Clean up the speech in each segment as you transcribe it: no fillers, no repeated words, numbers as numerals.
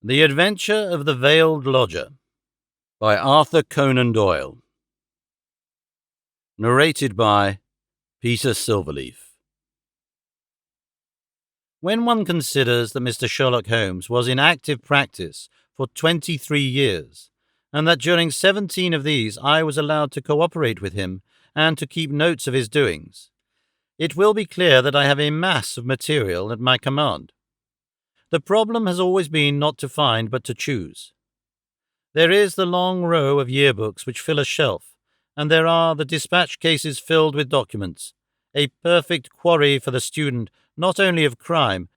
The Adventure of the Veiled Lodger by Arthur Conan Doyle. Narrated by Peter Silverleaf. When one considers that Mr. Sherlock Holmes was in active practice for 23 years, and that during 17 of these I was allowed to cooperate with him and to keep notes of his doings, it will be clear that I have a mass of material at my command. The problem has always been not to find but to choose. There is the long row of yearbooks which fill a shelf, and there are the dispatch cases filled with documents, a perfect quarry for the student not only of crime,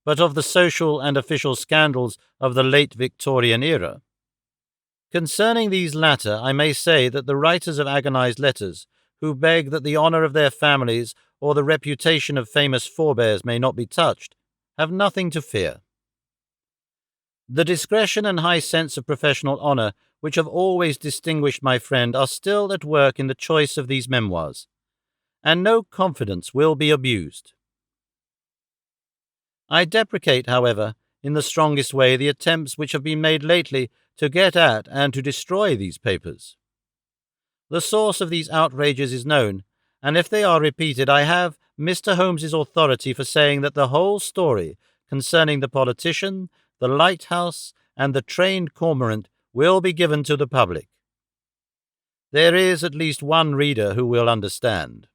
but of the social and official scandals of the late Victorian era. Concerning these latter, I may say that the writers of agonized letters, who beg that the honor of their families or the reputation of famous forebears may not be touched, have nothing to fear. The discretion and high sense of professional honor which have always distinguished my friend are still at work in the choice of these memoirs, and no confidence will be abused. I deprecate, however, in the strongest way the attempts which have been made lately to get at and to destroy these papers. The source of these outrages is known, and if they are repeated, I have Mr. Holmes's authority for saying that the whole story concerning the politician, the lighthouse, and the trained cormorant will be given to the public. There is at least one reader who will understand.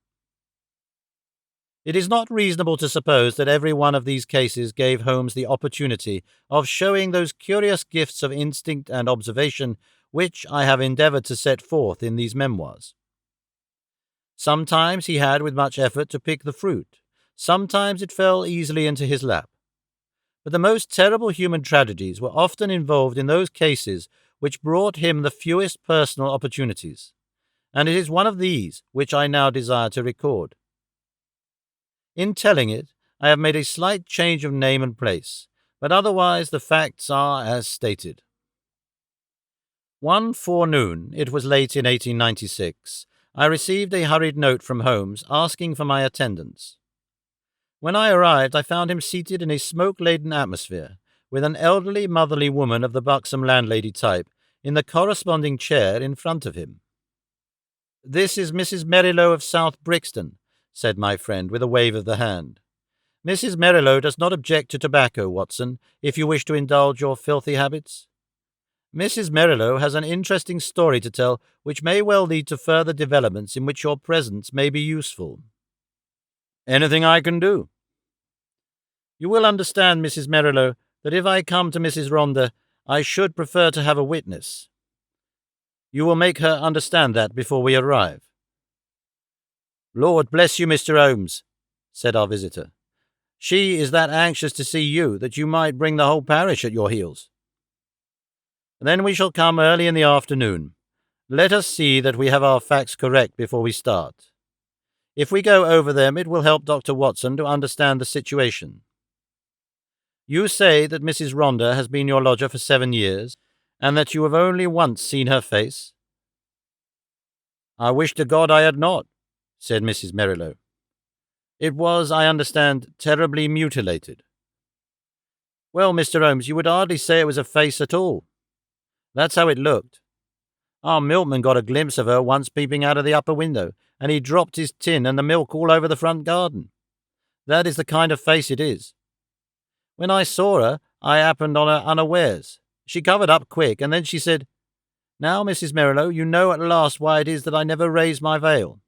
It is not reasonable to suppose that every one of these cases gave Holmes the opportunity of showing those curious gifts of instinct and observation which I have endeavored to set forth in these memoirs. Sometimes he had with much effort to pick the fruit, sometimes it fell easily into his lap. But the most terrible human tragedies were often involved in those cases which brought him the fewest personal opportunities, and it is one of these which I now desire to record. In telling it, I have made a slight change of name and place, but otherwise the facts are as stated. One forenoon, it was late in 1896, I received a hurried note from Holmes asking for my attendance. When I arrived, I found him seated in a smoke-laden atmosphere, with an elderly, motherly woman of the buxom landlady type in the corresponding chair in front of him. "This is Mrs. Merrilow of South Brixton," said my friend with a wave of the hand. "Mrs. Merrilow does not object to tobacco, Watson, if you wish to indulge your filthy habits. Mrs. Merrilow has an interesting story to tell which may well lead to further developments in which your presence may be useful." "Anything I can do?" "You will understand, Mrs. Merrilow, that if I come to Mrs. Rhondda, I should prefer to have a witness. You will make her understand that before we arrive." "Lord bless you, Mr. Holmes," said our visitor. "She is that anxious to see you that you might bring the whole parish at your heels." "Then we shall come early in the afternoon. Let us see that we have our facts correct before we start. If we go over them, it will help Dr. Watson to understand the situation. You say that Mrs. Rhondda has been your lodger for 7 years, and that you have only once seen her face?" "I wish to God I had not," said Mrs. Merrilow. "It was, I understand, terribly mutilated." "Well, Mr. Holmes, you would hardly say it was a face at all. That's how it looked. Our milkman got a glimpse of her once peeping out of the upper window, and he dropped his tin and the milk all over the front garden. That is the kind of face it is. When I saw her, I happened on her unawares. She covered up quick, and then she said, 'Now, Mrs. Merrilow, you know at last why it is that I never raise my veil.'"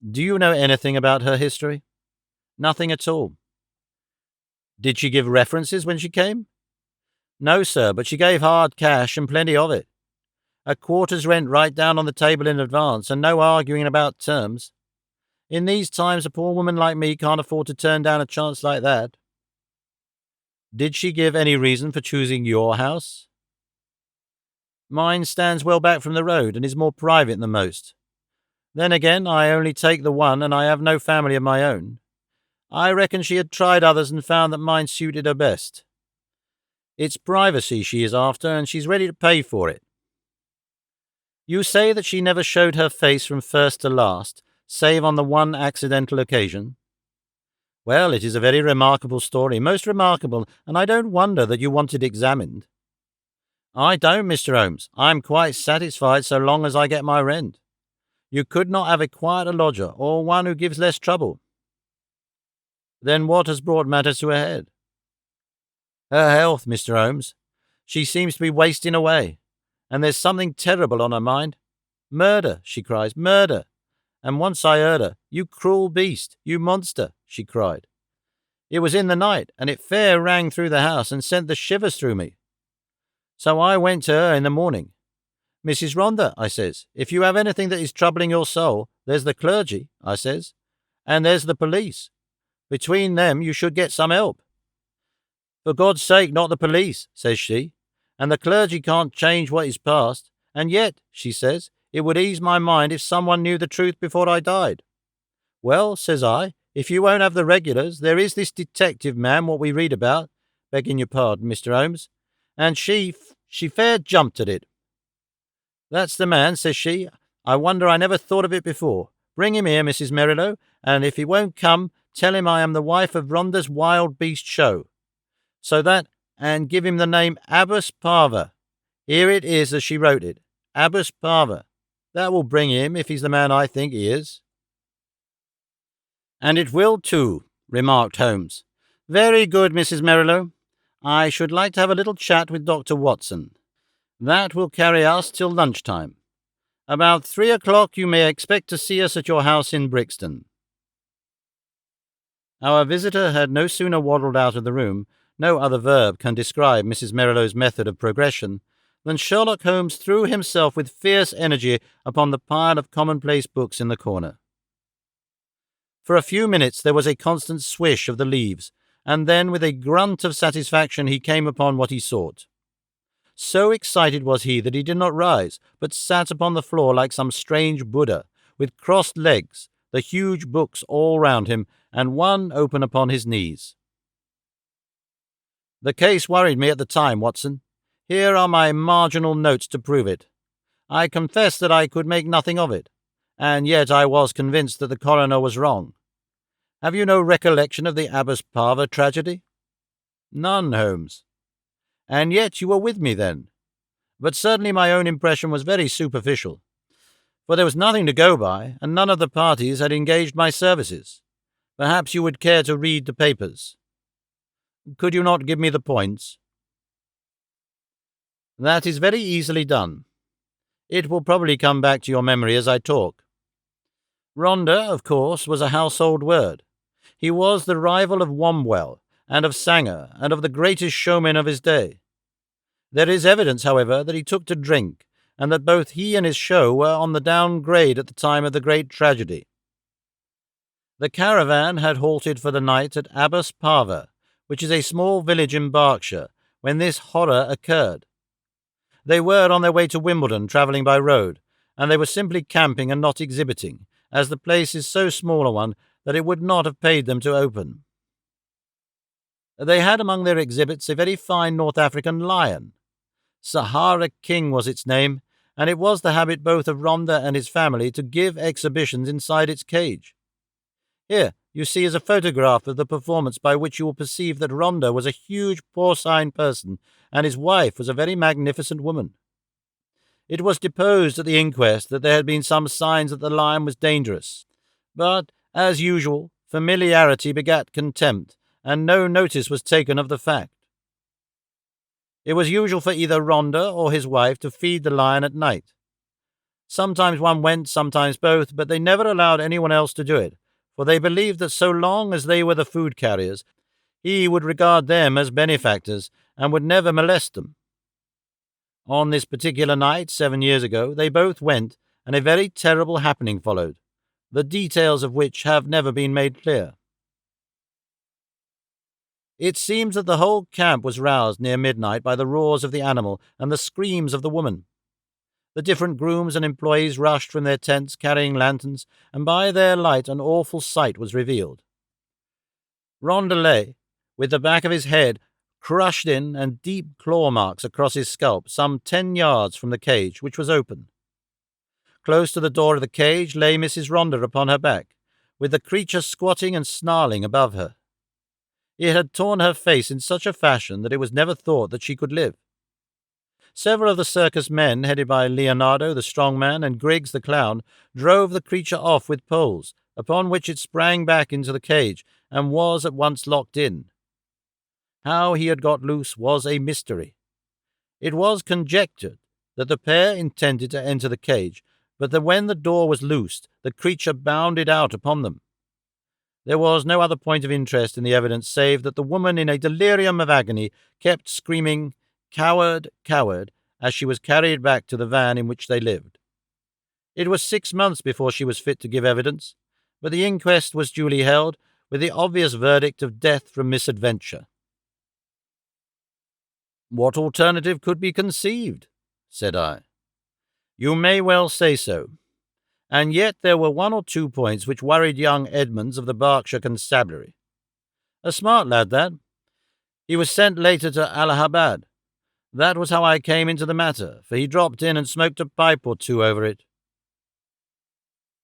"Do you know anything about her history?" "Nothing at all." "Did she give references when she came?" "No, sir, but she gave hard cash, and plenty of it. A quarter's rent right down on the table in advance, and no arguing about terms. In these times a poor woman like me can't afford to turn down a chance like that." "Did she give any reason for choosing your house?" "Mine stands well back from the road, and is more private than most. Then again, I only take the one, and I have no family of my own. I reckon she had tried others and found that mine suited her best. It's privacy she is after, and she's ready to pay for it." "You say that she never showed her face from first to last, save on the one accidental occasion?" Well, it is a very remarkable story, most remarkable, and I don't wonder that you want it examined. I don't, Mr. Holmes. I'm quite satisfied so long as I get my rent. You could not have a quieter lodger, or one who gives less trouble. Then what has brought matters to a head? Her health, Mr. Holmes. She seems to be wasting away, and there's something terrible on her mind. Murder, she cries, murder. And once I heard her, you cruel beast, you monster, she cried. It was in the night, and it fair rang through the house and sent the shivers through me. So I went to her in the morning. Mrs. Rhonda, I says, if you have anything that is troubling your soul, there's the clergy, I says, and there's the police. Between them you should get some help. For God's sake, not the police, says she, and the clergy can't change what is past, and yet, she says, it would ease my mind if someone knew the truth before I died. Well, says I, if you won't have the regulars, there is this detective man what we read about, begging your pardon, Mr. Holmes, and she fair jumped at it. That's the man, says she. I wonder I never thought of it before. Bring him here, Mrs. Merrilow, and if he won't come, tell him I am the wife of Rhonda's wild beast show. So that, and give him the name Abbas Parver. Here it is as she wrote it, Abbas Parver. That will bring him, if he's the man I think he is. And it will too, remarked Holmes. Very good, Mrs. Merrilow. I should like to have a little chat with Dr. Watson. That will carry us till lunchtime. About 3 o'clock you may expect to see us at your house in Brixton. Our visitor had no sooner waddled out of the room, no other verb can describe Mrs. Merrilow's method of progression, than Sherlock Holmes threw himself with fierce energy upon the pile of commonplace books in the corner. For a few minutes there was a constant swish of the leaves, and then with a grunt of satisfaction he came upon what he sought. So excited was he that he did not rise, but sat upon the floor like some strange Buddha, with crossed legs, the huge books all round him, and one open upon his knees. The case worried me at the time, Watson. Here are my marginal notes to prove it. I confess that I could make nothing of it, and yet I was convinced that the coroner was wrong. Have you no recollection of the Abbas Parver tragedy? None, Holmes. And yet you were with me then. But certainly my own impression was very superficial, for there was nothing to go by, and none of the parties had engaged my services. Perhaps you would care to read the papers. Could you not give me the points? That is very easily done. It will probably come back to your memory as I talk. Rhonda, of course, was a household word. He was the rival of Wombwell, and of Sanger, and of the greatest showmen of his day. There is evidence, however, that he took to drink, and that both he and his show were on the downgrade at the time of the great tragedy. The caravan had halted for the night at Abbas Parver, which is a small village in Berkshire, when this horror occurred. They were on their way to Wimbledon, travelling by road, and they were simply camping and not exhibiting, as the place is so small a one that it would not have paid them to open. They had among their exhibits a very fine North African lion. Sahara King was its name, and it was the habit both of Rhonda and his family to give exhibitions inside its cage. Here, you see, is a photograph of the performance, by which you will perceive that Rhonda was a huge porcine person, and his wife was a very magnificent woman. It was deposed at the inquest that there had been some signs that the lion was dangerous, but, as usual, familiarity begat contempt, and no notice was taken of the fact. It was usual for either Rhonda or his wife to feed the lion at night. Sometimes one went, sometimes both, but they never allowed anyone else to do it, for they believed that so long as they were the food carriers, he would regard them as benefactors and would never molest them. On this particular night, 7 years ago, they both went, and a very terrible happening followed, the details of which have never been made clear. It seems that the whole camp was roused near midnight by the roars of the animal and the screams of the woman. The different grooms and employees rushed from their tents carrying lanterns, and by their light an awful sight was revealed. Rhonda lay, with the back of his head crushed in and deep claw marks across his scalp, some 10 yards from the cage, which was open. Close to the door of the cage lay Mrs. Rhonda upon her back, with the creature squatting and snarling above her. It had torn her face in such a fashion that it was never thought that she could live. Several of the circus men, headed by Leonardo the strong man and Griggs the clown, drove the creature off with poles, upon which it sprang back into the cage and was at once locked in. How he had got loose was a mystery. It was conjectured that the pair intended to enter the cage, but that when the door was loosed, the creature bounded out upon them. There was no other point of interest in the evidence save that the woman, in a delirium of agony, kept screaming, "Coward, coward," as she was carried back to the van in which they lived. It was 6 months before she was fit to give evidence, but the inquest was duly held, with the obvious verdict of death from misadventure. "What alternative could be conceived?" said I. "You may well say so. And yet there were 1 or 2 points which worried young Edmonds of the Berkshire Constabulary. A smart lad, that. He was sent later to Allahabad. That was how I came into the matter, for he dropped in and smoked a pipe or 2 over it."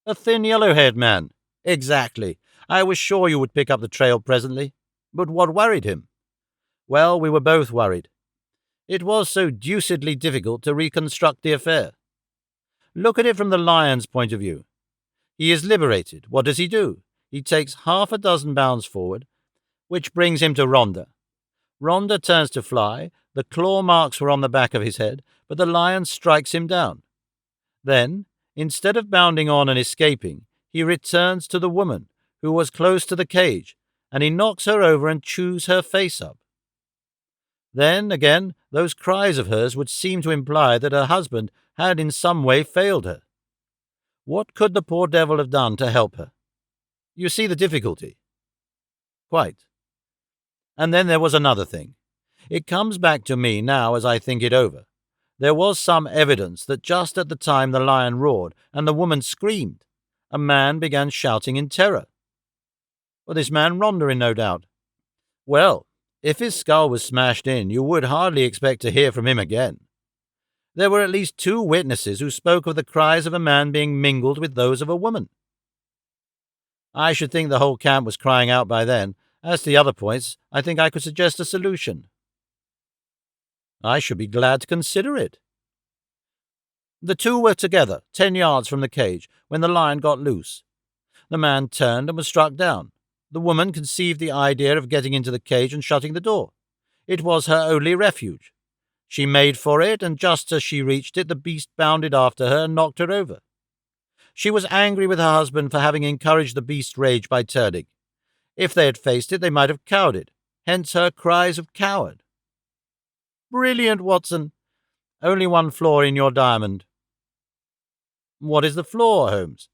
"A thin, yellow-haired man." "Exactly. I was sure you would pick up the trail presently. But what worried him?" "Well, we were both worried. It was so deucedly difficult to reconstruct the affair. Look at it from the lion's point of view. He is liberated. What does he do? He takes 6 bounds forward, which brings him to Rhonda. Rhonda turns to fly. The claw marks were on the back of his head, but the lion strikes him down. Then, instead of bounding on and escaping, he returns to the woman, who was close to the cage, and he knocks her over and chews her face up. Then, again, those cries of hers would seem to imply that her husband had in some way failed her. What could the poor devil have done to help her? You see the difficulty?" "Quite. And then there was another thing. It comes back to me now as I think it over. There was some evidence that just at the time the lion roared and the woman screamed, a man began shouting in terror." "Well, this man Rhonda, no doubt." "Well, if his skull was smashed in, you would hardly expect to hear from him again. There were at least 2 witnesses who spoke of the cries of a man being mingled with those of a woman. I should think the whole camp was crying out by then. As to the other points, I think I could suggest a solution." "I should be glad to consider it." "The 2 were together, 10 yards from the cage, when the lion got loose. The man turned and was struck down. The woman conceived the idea of getting into the cage and shutting the door. It was her only refuge. She made for it, and just as she reached it, the beast bounded after her and knocked her over. She was angry with her husband for having encouraged the beast's rage by turning. If they had faced it, they might have cowed it, hence her cries of coward." "Brilliant, Watson. Only 1 flaw in your diamond." "What is the flaw, Holmes?"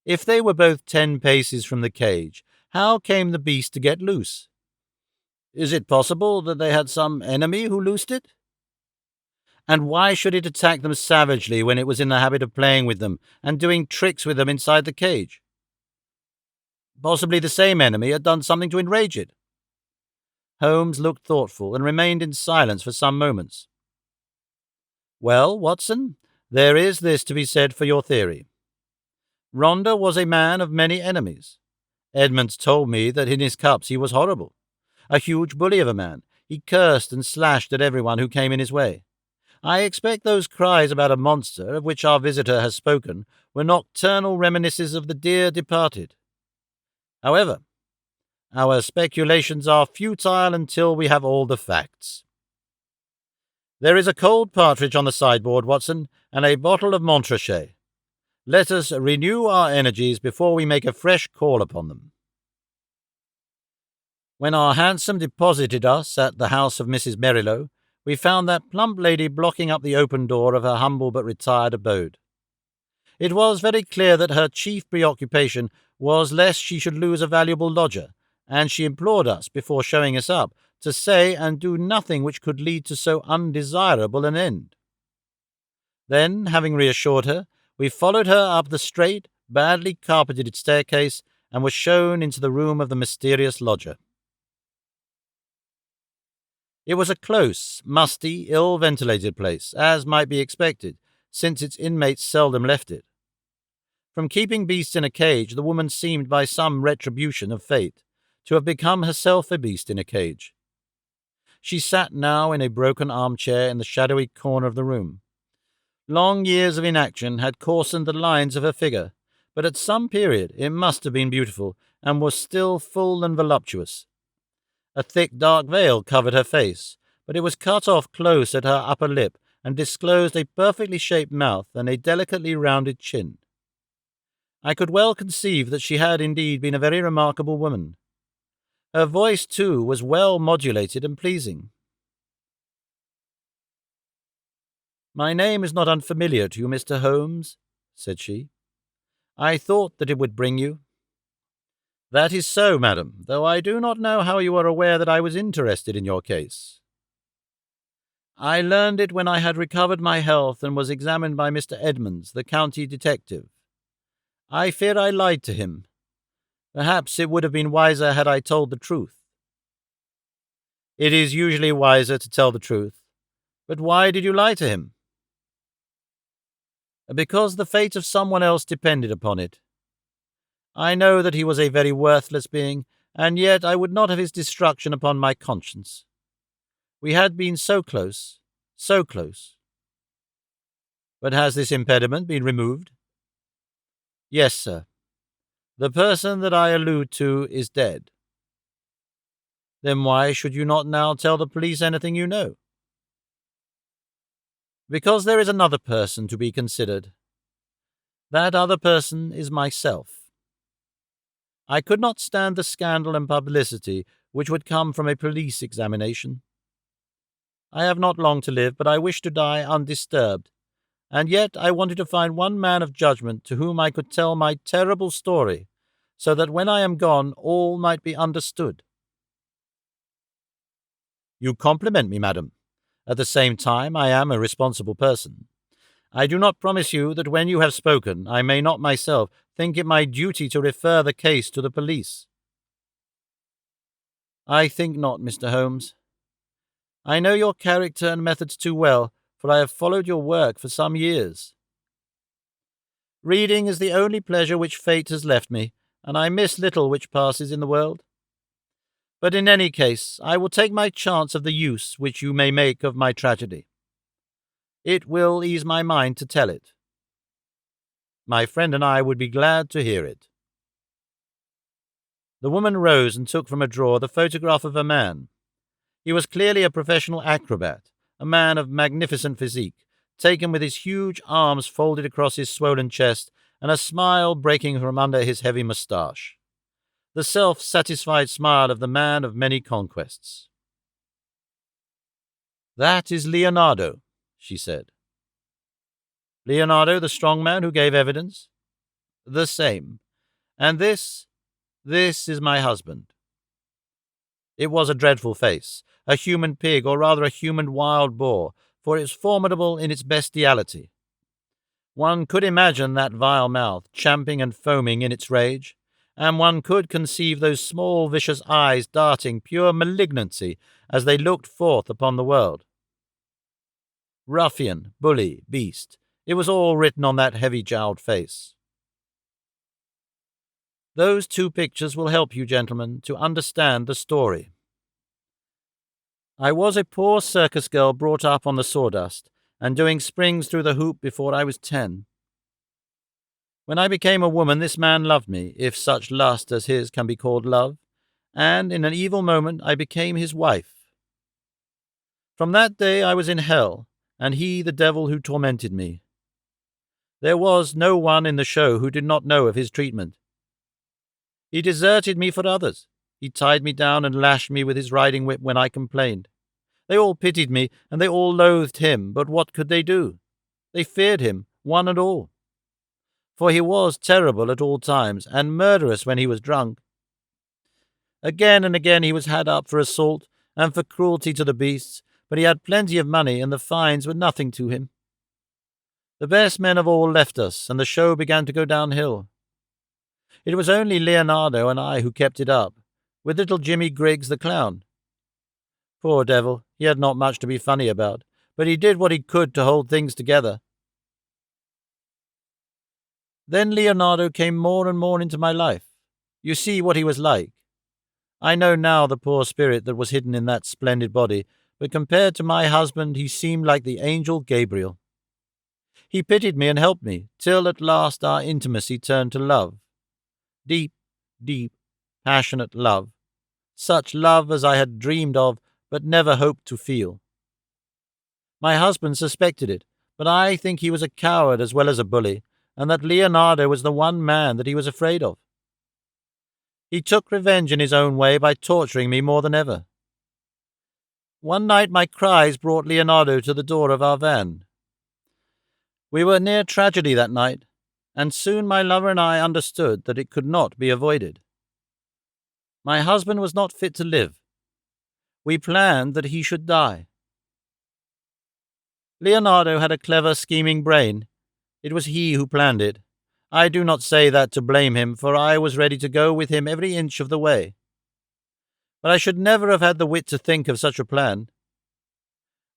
"If they were both 10 paces from the cage, how came the beast to get loose? Is it possible that they had some enemy who loosed it? And why should it attack them savagely when it was in the habit of playing with them and doing tricks with them inside the cage? Possibly the same enemy had done something to enrage it." Holmes looked thoughtful and remained in silence for some moments. "Well, Watson, there is this to be said for your theory. Rhonda was a man of many enemies. Edmonds told me that in his cups he was horrible. A huge bully of a man. He cursed and slashed at everyone who came in his way. I expect those cries about a monster, of which our visitor has spoken, were nocturnal reminiscences of the dear departed. However, our speculations are futile until we have all the facts. There is a cold partridge on the sideboard, Watson, and a bottle of Montrachet. Let us renew our energies before we make a fresh call upon them." When our hansom deposited us at the house of Mrs. Merrilow, we found that plump lady blocking up the open door of her humble but retired abode. It was very clear that her chief preoccupation was lest she should lose a valuable lodger, and she implored us, before showing us up, to say and do nothing which could lead to so undesirable an end. Then, having reassured her, we followed her up the straight, badly carpeted staircase and were shown into the room of the mysterious lodger. It was a close, musty, ill-ventilated place, as might be expected, since its inmates seldom left it. From keeping beasts in a cage, the woman seemed, by some retribution of fate, to have become herself a beast in a cage. She sat now in a broken armchair in the shadowy corner of the room. Long years of inaction had coarsened the lines of her figure, but at some period it must have been beautiful, and was still full and voluptuous. A thick dark veil covered her face, but it was cut off close at her upper lip, and disclosed a perfectly shaped mouth and a delicately rounded chin. I could well conceive that she had indeed been a very remarkable woman. Her voice, too, was well modulated and pleasing. "My name is not unfamiliar to you, Mr. Holmes," said she. "I thought that it would bring you." "That is so, madam, though I do not know how you are aware that I was interested in your case." "I learned it when I had recovered my health and was examined by Mr. Edmonds, the county detective. I fear I lied to him. Perhaps it would have been wiser had I told the truth." "It is usually wiser to tell the truth. But why did you lie to him?" "Because the fate of someone else depended upon it. I know that he was a very worthless being, and yet I would not have his destruction upon my conscience. We had been so close, so close." "But has this impediment been removed?" "Yes, sir. The person that I allude to is dead." "Then why should you not now tell the police anything you know?" "Because there is another person to be considered. That other person is myself. I could not stand the scandal and publicity which would come from a police examination. I have not long to live, but I wish to die undisturbed, and yet I wanted to find one man of judgment to whom I could tell my terrible story, so that when I am gone all might be understood." "You compliment me, madam. At the same time, I am a responsible person. I do not promise you that when you have spoken, I may not myself think it my duty to refer the case to the police." "I think not, Mr. Holmes. I know your character and methods too well, for I have followed your work for some years. Reading is the only pleasure which fate has left me, and I miss little which passes in the world. But in any case, I will take my chance of the use which you may make of my tragedy. It will ease my mind to tell it. My friend and I would be glad to hear it." The woman rose and took from a drawer the photograph of a man. He was clearly a professional acrobat, a man of magnificent physique, taken with his huge arms folded across his swollen chest and a smile breaking from under his heavy moustache. The self-satisfied smile of the man of many conquests. "That is Leonardo," she said. "Leonardo, the strong man who gave evidence?" "The same. And this is my husband." It was a dreadful face, a human pig, or rather a human wild boar, for it was formidable in its bestiality. One could imagine that vile mouth, champing and foaming in its rage, and one could conceive those small vicious eyes darting pure malignancy as they looked forth upon the world. Ruffian, bully, beast, it was all written on that heavy-jowled face. Those two pictures will help you, gentlemen, to understand the story. I was a poor circus girl brought up on the sawdust, and doing springs through the hoop before I was 10. When I became a woman, this man loved me, if such lust as his can be called love, and in an evil moment I became his wife. From that day I was in hell, and he the devil who tormented me. There was no one in the show who did not know of his treatment. He deserted me for others. He tied me down and lashed me with his riding whip when I complained. They all pitied me, and they all loathed him, but what could they do? They feared him, one and all. For he was terrible at all times, and murderous when he was drunk. Again and again he was had up for assault, and for cruelty to the beasts, but he had plenty of money, and the fines were nothing to him. The best men of all left us, and the show began to go downhill. It was only Leonardo and I who kept it up, with little Jimmy Griggs the clown. Poor devil, he had not much to be funny about, but he did what he could to hold things together. Then Leonardo came more and more into my life. You see what he was like. I know now the poor spirit that was hidden in that splendid body, but compared to my husband he seemed like the angel Gabriel. He pitied me and helped me, till at last our intimacy turned to love. Deep, deep, passionate love. Such love as I had dreamed of, but never hoped to feel. My husband suspected it, but I think he was a coward as well as a bully, and that Leonardo was the one man that he was afraid of. He took revenge in his own way by torturing me more than ever. One night my cries brought Leonardo to the door of our van. We were near tragedy that night, and soon my lover and I understood that it could not be avoided. My husband was not fit to live. We planned that he should die. Leonardo had a clever, scheming brain. It was he who planned it. I do not say that to blame him, for I was ready to go with him every inch of the way. But I should never have had the wit to think of such a plan.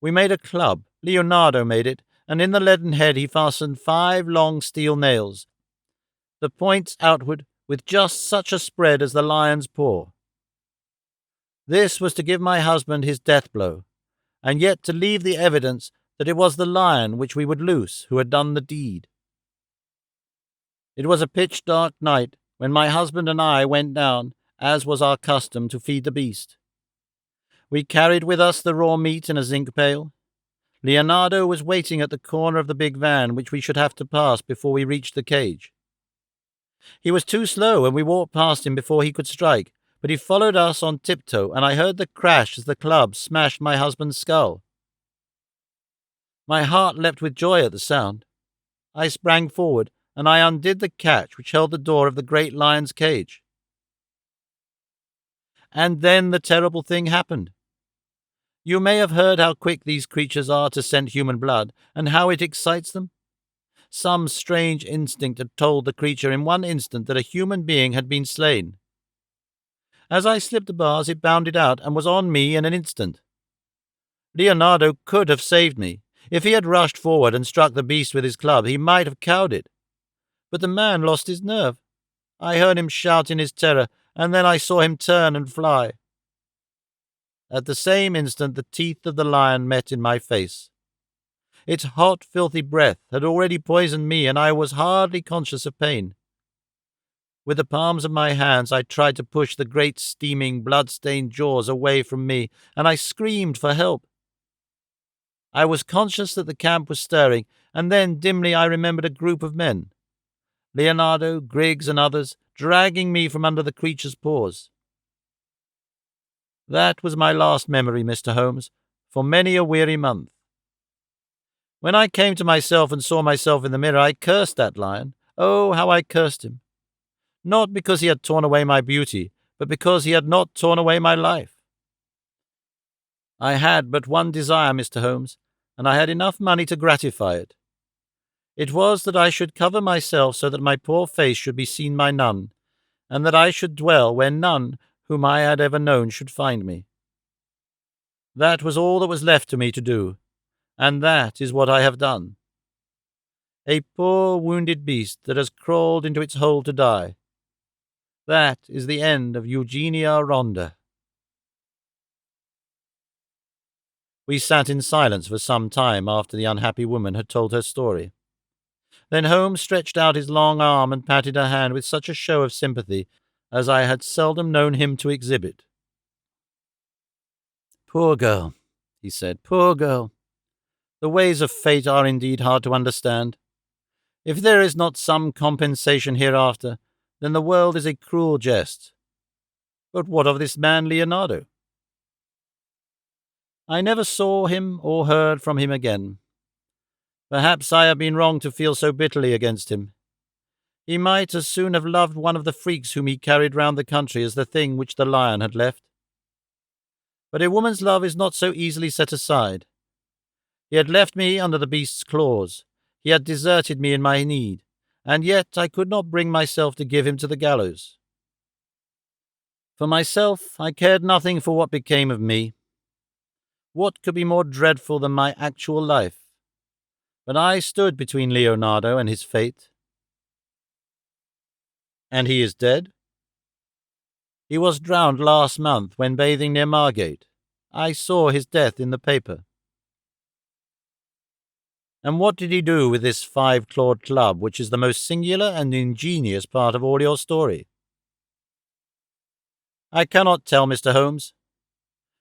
We made a club. Leonardo made it, and in the leaden head he fastened 5 long steel nails, the points outward, with just such a spread as the lion's paw. This was to give my husband his death blow, and yet to leave the evidence that it was the lion which we would loose who had done the deed. It was a pitch-dark night when my husband and I went down, as was our custom, to feed the beast. We carried with us the raw meat in a zinc pail. Leonardo was waiting at the corner of the big van which we should have to pass before we reached the cage. He was too slow, and we walked past him before he could strike, but he followed us on tiptoe, and I heard the crash as the club smashed my husband's skull. My heart leapt with joy at the sound. I sprang forward, and I undid the catch which held the door of the great lion's cage. And then the terrible thing happened. You may have heard how quick these creatures are to scent human blood, and how it excites them. Some strange instinct had told the creature in one instant that a human being had been slain. As I slipped the bars, it bounded out and was on me in an instant. Leonardo could have saved me. If he had rushed forward and struck the beast with his club, he might have cowed it. But the man lost his nerve. I heard him shout in his terror, and then I saw him turn and fly. At the same instant the teeth of the lion met in my face. Its hot, filthy breath had already poisoned me, and I was hardly conscious of pain. With the palms of my hands I tried to push the great steaming, blood-stained jaws away from me, and I screamed for help. I was conscious that the camp was stirring, and then dimly I remembered a group of men, Leonardo, Griggs, and others, dragging me from under the creature's paws. That was my last memory, Mr. Holmes, for many a weary month. When I came to myself and saw myself in the mirror, I cursed that lion. Oh, how I cursed him! Not because he had torn away my beauty, but because he had not torn away my life. I had but one desire, Mr. Holmes, and I had enough money to gratify it. It was that I should cover myself so that my poor face should be seen by none, and that I should dwell where none whom I had ever known should find me. That was all that was left to me to do, and that is what I have done. A poor wounded beast that has crawled into its hole to die. That is the end of Eugenia Ronda. We sat in silence for some time after the unhappy woman had told her story. Then Holmes stretched out his long arm and patted her hand with such a show of sympathy as I had seldom known him to exhibit. "Poor girl," he said, "poor girl. The ways of fate are indeed hard to understand. If there is not some compensation hereafter, then the world is a cruel jest. But what of this man Leonardo? I never saw him or heard from him again. Perhaps I have been wrong to feel so bitterly against him. He might as soon have loved one of the freaks whom he carried round the country as the thing which the lion had left. But a woman's love is not so easily set aside. He had left me under the beast's claws. He had deserted me in my need, and yet I could not bring myself to give him to the gallows. For myself, I cared nothing for what became of me. What could be more dreadful than my actual life? But I stood between Leonardo and his fate. And he is dead? He was drowned last month when bathing near Margate. I saw his death in the paper. And what did he do with this five-clawed club, which is the most singular and ingenious part of all your story? I cannot tell, Mr. Holmes.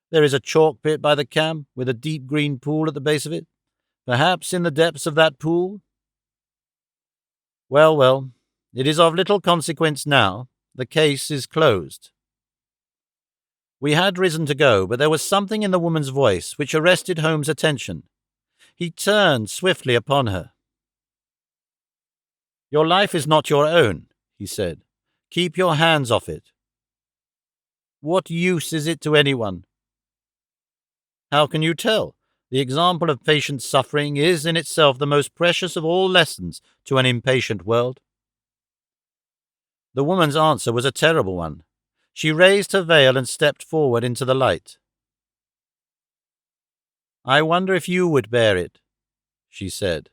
There is a chalk pit by the camp, with a deep green pool at the base of it. Perhaps in the depths of that pool? Well, well, it is of little consequence now. The case is closed. We had risen to go, but there was something in the woman's voice which arrested Holmes' attention. He turned swiftly upon her. Your life is not your own, he said. Keep your hands off it. What use is it to anyone? How can you tell? The example of patient suffering is in itself the most precious of all lessons to an impatient world. The woman's answer was a terrible one. She raised her veil and stepped forward into the light. I wonder if you would bear it, she said.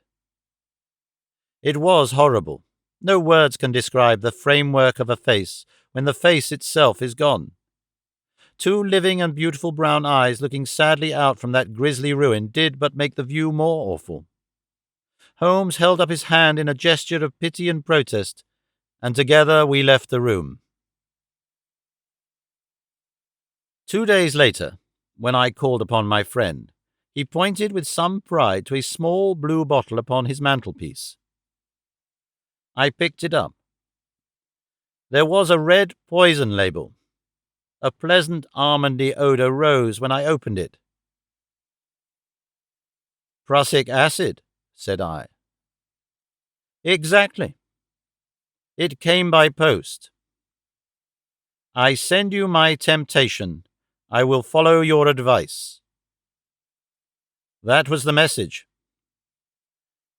It was horrible. No words can describe the framework of a face when the face itself is gone. Two living and beautiful brown eyes looking sadly out from that grisly ruin did but make the view more awful. Holmes held up his hand in a gesture of pity and protest, and together we left the room. 2 days later, when I called upon my friend, he pointed with some pride to a small blue bottle upon his mantelpiece. I picked it up. There was a red poison label. A pleasant almondy odour rose when I opened it. Prussic acid, said I. Exactly. It came by post. I send you my temptation. I will follow your advice. That was the message.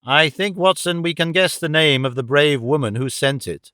I think, Watson, we can guess the name of the brave woman who sent it.